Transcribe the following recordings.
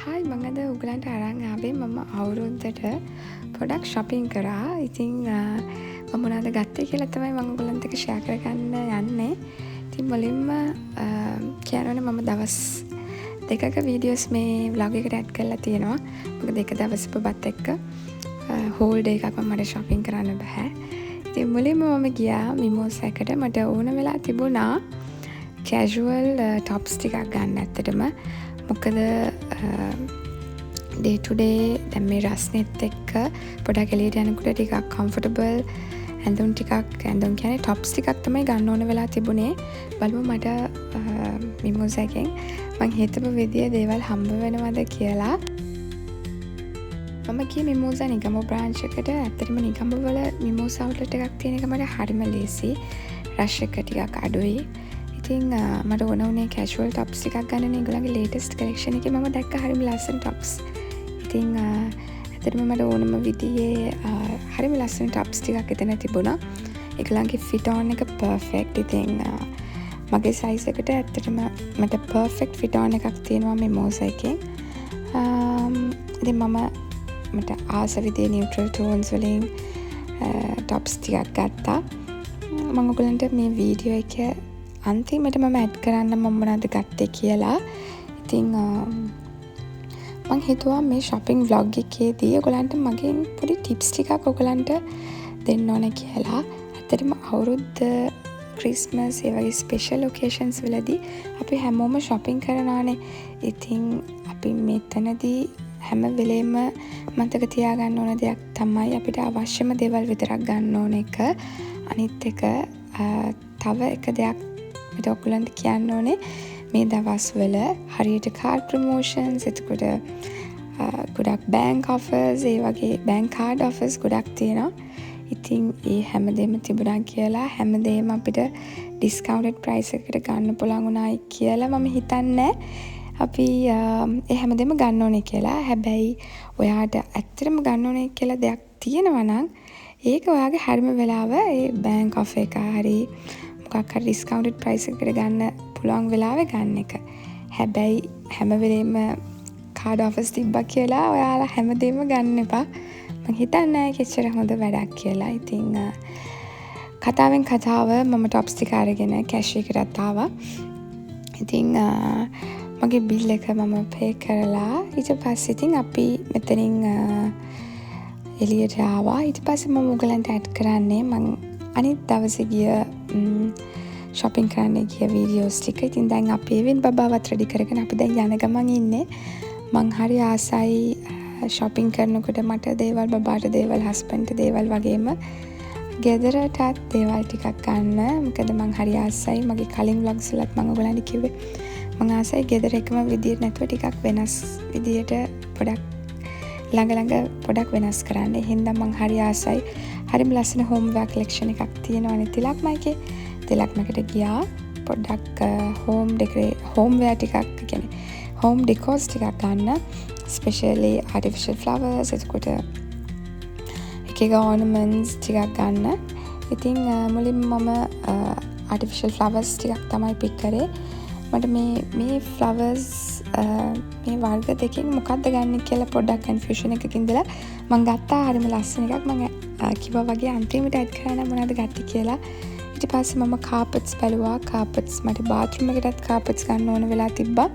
Hi මං අද උගලන්ට අරන් ආවේ මම අවුරුද්දට පොඩක් shopping කරා. ඉතින් මම මොනවද ගත්තේ කියලා තමයි මම ඔයගලන්ට එක share කරගන්න යන්නේ. ඉතින් මුලින්ම කියනවනේ මම දවස් දෙකක වීඩියෝස් මේ vlog එකට add කරලා තියෙනවා. මොකද එක දවසක බත් එක්ක whole day එකක් මට shopping කරන්න බෑ. ඉතින් මුලින්ම මම ගියා Mimosa එකට. මට ඕන වෙලා තිබුණා casual tops ටිකක් ගන්න ඇත්තටම. මොකද day to day දැන් මේ රස්නෙත් එක්ක පොඩක් එළියට යනකොට ටිකක් comfortable ඇඳුම් කියන්නේ tops ටිකක් තමයි ගන්න ඕන වෙලා තිබුණේ. බලමු මට Mimosa එකෙන් මං හිතපු විදිය දේවල් හම්බ වෙනවද කියලා. මම ගියේ Mimosa නිගම්බෝ branch එකට. ඇත්තටම නිගම්බෝ වල Mimosa outlet එකක් තියෙන එක මට හරිම ලේසි. rush එක ටිකක් අඩුයි. ඉතින් මට ඕන වුණේ casual tops ටිකක් ගන්න ඒගොල්ලන්ගේ latest collection එකේ මම දැක්ක හරිම ලස්සන tops. ඉතින් ඇත්තටම මට ඕනම විදිහේ හරිම ලස්සන tops ටිකක් එතන තිබුණා. ඒගොල්ලන්ගේ fit on එක perfect. ඉතින් මගේ size එකට ඇත්තටම මට perfect fit on එකක් තියෙනවා Mimosa එකෙන්. ඉතින් මට ආස විදිහේ neutral tones වලින් tops ටිකක් ගත්තා. මම ඔයගලන්ට මේ වීඩියෝ එක අන්තිමට මම ඇඩ් කරන්න මම මොනවද ගත්තේ කියලා. ඉතින් මං හිතුවා මේ shopping vlog එකේදී ඔයගලන්ට මගෙන් පොඩි tips ටිකක් ඔයගලන්ට දෙන්න ඕන කියලා. ඇත්තටම අවුරුද්ද Christmas ඒ වගේ special occasions වලදී අපි හැමෝම shopping කරනවානේ. ඉතින් අපි මෙතනදී හැම වෙලේම මතක තියාගන්න ඕන දෙයක් තමයි අපිට අවශ්‍යම දේවල් විතරක් ගන්න ඕන එක. අනිත් එක තව එක දෙයක් මට ඔයගලන්ට කියන්න ඕනේ මේ දවස්වල හරියට card promotions එතකොට ගොඩක් bank offers ඒ වගේ bank card offers ගොඩක් තියෙනවා. ඉතින් ඒ හැමදේම තිබුණා කියලා හැමදේම අපිට discounted price එකකට ගන්න පුළුවන් උනායි කියලා මම හිතන්නේ අපි ඒ හැමදේම ගන්න ඕනේ කියලා. හැබැයි ඔයාට ඇත්තටම ගන්න ඕනේ කියලා දෙයක් තියෙනවා නම් ඒක ඔයාගේ හරිම වෙලාව ඒ bank offer එක හරි මොකක් හරි discounted price එකකට ගන්න පුළුවන් වෙලාවෙ ගන්න එක. හැබැයි හැම වෙලේම card offers තිබ්බා කියලා ඔයාලා හැමදේම ගන්න එපා. මම හිතන්නේ කෙච්චර හොඳ වැඩක් කියලා. ඉතින් කතාවෙන් කතාව මම tops ටික අරගෙන cash එකකට ආවා. ඉතින් මගේ bill එක මම pay කරලා ඊට පස්සේ ඉතින් අපි මෙතනින් එළියට ආවා. ඊට පස්සේ මම ඔයගලන්ට add කරන්නේ මම අනිත් දවසේ ගිය shopping කරන්න ගිය වීඩියෝස් ටික. ඉතින් දැන් අපි එවින් බබාවත් රෙඩි කරගෙන අපි දැන් යන ගමන් ඉන්නේ. මං හරි ආසයි shopping කරනකොට මට දේවල් බබාට දේවල් husbandට දේවල් වගේම ගෙදරටත් දේවල් ටිකක් ගන්න. මොකද මං හරි ආසයි මගේ කලින් vlogs වලත් මම ඔයගලන්ට කිව්වේ මං ආසයි ගෙදර එකම විදියට නැතුව ටිකක් වෙනස් විදියට පොඩක් ළඟ පොඩක් වෙනස් කරන්න. එහෙනම් මං හරි ආසයි හරිම ලස්සන homeware collection එකක් තියෙනවානේ තිලක්මයිකේ. තිලක්මකට ගියා පොඩ්ඩක් homeware ටිකක් කියන්නේ home decors ටිකක් ගන්න. especially artificial flowers එතකොට එක ornaments ටිකක් ගන්න. ඉතින් මුලින්ම මම artificial flowers ටිකක් තමයි pick කරේ. මට මේ flowers මේ වර්ග දෙකෙන් මොකක්ද ගන්න කියලා පොඩ්ඩක් confusion එකක ඉඳලා මම ගත්තා හරිම ලස්සන එකක්. මම කිව්වා වගේ අන්තිමට add කරන්න මොනවද ගත්තේ කියලා. ඊට පස්සේ මම carpets බැලුවා. carpets මට bathroom එකටත් carpets ගන්න ඕන වෙලා තිබ්බා.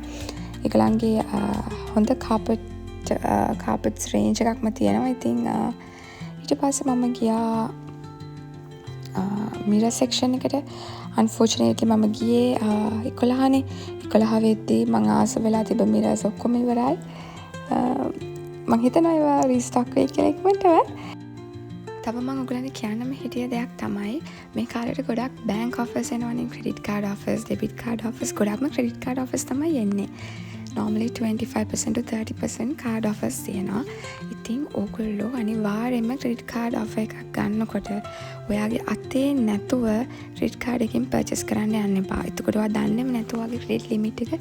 ඒගොල්ලන්ගේ හොඳ carpets range එකක්ම තියෙනවා. ඉතින් ඊට පස්සේ මම ගියා mirror section එකට. unfortunately මම ගියේ 11 වෙද්දී මං ආස වෙලා තිබ්බ mirrors ඔක්කොම ඉවරයි. මං හිතනවා ඒවා restock වෙයි කියලා ඉක්මනට. තව මම ඔයගලන්ට කියන්නම හිටිය දෙයක් තමයි මේ කාලේට ගොඩක් bank offers එනවනේ. credit card offers, debit card offers ගොඩක්ම credit card offers තමයි එන්නේ. normally 25% to 30% card offers තියෙනවා. ඉතින් ඕගොල්ලෝ අනිවාර්යයෙන්ම credit card offer එකක් ගන්නකොට ඔයාගේ අතේ නැතුව credit card එකකින් purchase කරන්න යන්න එපා. එතකොට ඔයා දන්නේම නැතුව ඔයාගේ credit limit එක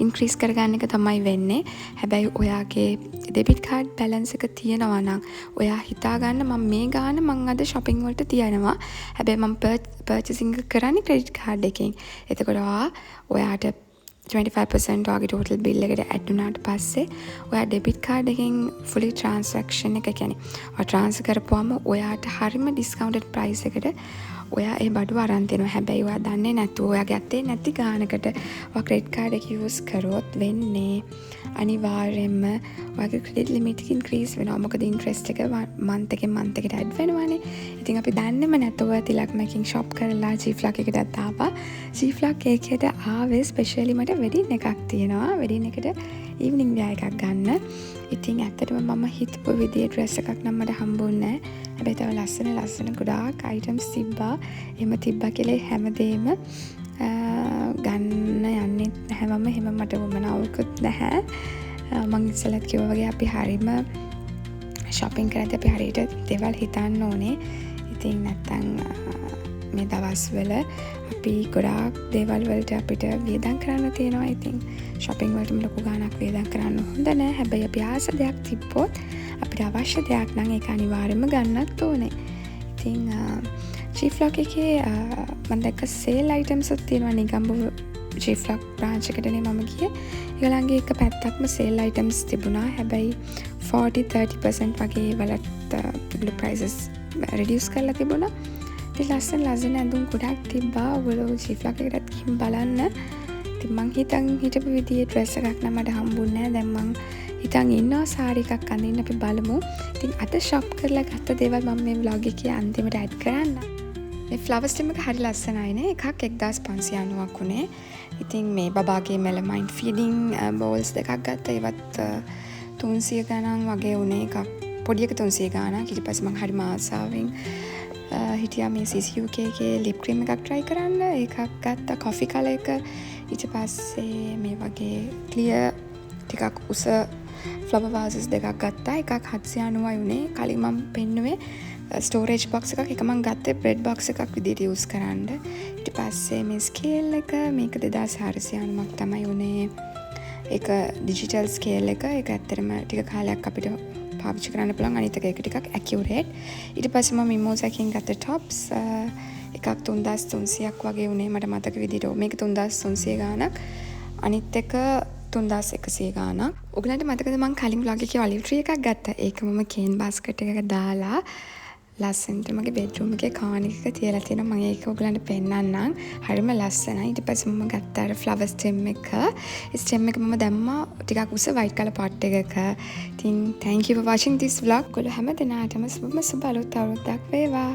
increase කරගන්න එක තමයි වෙන්නේ. හැබැයි ඔයාගේ debit card balance එක තියෙනවා නම් ඔයා හිතාගන්න මම මේ ගාන මං අද shopping වලට තියනවා. හැබැයි මම purchasing කරන්නේ credit card එකෙන්. එතකොට ඔයාට 25% වගේ total bill එකට add වුණාට පස්සේ ඔයා debit card එකෙන් fully transaction එක කියන්නේ ඔයා transfer කරපුවම ඔයාට හරිම discounted price එකට ඔයා ඒ බඩුව අරන් දෙනවා. හැබැයි ඔයා දන්නේ නැතුව ඔයා ගත්තේ නැති ගානකට ඔයා credit card එක use කරොත් වෙන්නේ අනිවාර්යෙන්ම ඔයාගේ credit limit එක increase වෙනවා. මොකද interest එක month එකෙන් month එකට add වෙනවානේ. ඉතින් අපි දන්නේම නැතුව තිලක් මේකින් shop කරලා G-Flock එකටත් ආවා. G-Flock එකේට ආවේ specially මට wedding එකක් තියෙනවා. wedding එකට evening wear එකක් ගන්න. ඉතින් ඇත්තටම මම හිතපු විදිහේ dress එකක් නම් මට හම්බුන්නේ නැහැ. හැබැයි තව ලස්සන ගොඩාක් items තිබ්බා. එහෙම තිබ්බා කියලා හැමදේම ගන්න යන්නේ නැහැ. මම එහෙම මට වමනාවකුත් නැහැ. මං ඉස්සෙල්ලත් කිව්වා වගේ අපි හරීම shopping කරද්දී අපි හරියට දේවල් හිතන්න ඕනේ. ඉතින් නැත්තම් මේ දවස්වල අපි ගොඩාක් දේවල් වලට අපිට වියදම් කරන්න තියෙනවා. ඉතින් shopping වලටම ලොකු ගාණක් වියදම් කරන්න හොඳ නැහැ. හැබැයි අපි ආස දෙයක් තිබ්බොත් අපිට අවශ්‍ය දෙයක් නම් ඒක අනිවාර්යයෙන්ම ගන්නත් ඕනේ. ඉතින් G-Flock එකේ මම දැක්ක sale items උත් තියෙනවා. නිගම්බු G-Flock branch එකටනේ මම ගියේ. ඒගොල්ලන්ගේ එක පැත්තක්ම sale items තිබුණා. හැබැයි 40-30% වගේ වලට ඒගොල්ලෝ prices reduce කරලා තිබුණා. ඉතින් ලස්සන ඇඳුම් ගොඩක් තිබ්බා. ඔයගොල්ලෝ G-Flock එකටත් ගිහින් බලන්න. ඉතින් මං හිතපු විදිහේ dress එකක් නම් මට හම්බුන්නේ නැහැ. දැන් මං හිතන් ඉන්නවා සාරි එකක් අඳින්න අපි බලමු. ඉතින් අද shop කරලා ගත්ත දේවල් මම මේ vlog එකේ අන්තිමට add කරන්න. මේ flower stem එක හරි ලස්සනයි නේ. එකක් 1590ක් උනේ. ඉතින් මේ බබාගේ melamine feeding bowls දෙකක් ගත්තා. ඒවත් 300 ගණන් වගේ උනේ. එකක් පොඩි එක 300 ගණන්. ඊට පස්සේ මම හරිම ආසාවෙන් හිටියා මේ CCUK එකේ lip cream එකක් try කරන්න. ඒකක් ගත්තා coffee color එක. ඊට පස්සේ මේ වගේ clear ටිකක් උස flower vases දෙකක් ගත්තා. එකක් 790යි උනේ. කලින් මම පෙන්නුවේ storage box එකක්. එක මම ගත්තේ bread box එකක් විදිහට use කරන්න. ඊට පස්සේ මේ scale එක මේක 2490ක් තමයි උනේ. ඒක digital scale එක. ඒක ඇත්තටම ටික කාලයක් අපිට පාවිච්චි කරන්න පුළුවන්. අනිත් එක ටිකක් accurate. ඊට පස්සේ මම Mimosa එකෙන් ගත්ත tops එකක් 3300ක් වගේ උනේ මට මතක විදිහට. මේක 3300 ගාණක්. අනිත් එක 3100 ගාණක්. ඔයගලන්ට මතකද මම කලින් vlog එකේ olive tree එකක් ගත්තා. ඒක මම cane basket එකක දාලා ලස්සනට මගේ bedroom එකේ corner එක තියලා තියෙනවා. මම ඒක ඔයගලන්ට පෙන්නන්නම්. හරිම ලස්සනයි. ඊට පස්සේ මම ගත්තා අර flower stem එක. stem එක මම දැම්මා ටිකක් උස white color pot එකක. ඉතින් thank you for watching this vlog. ඔයගොල්ලෝ හැම දිනාටම සුබ අලුත් අවුරුද්දක් වේවා.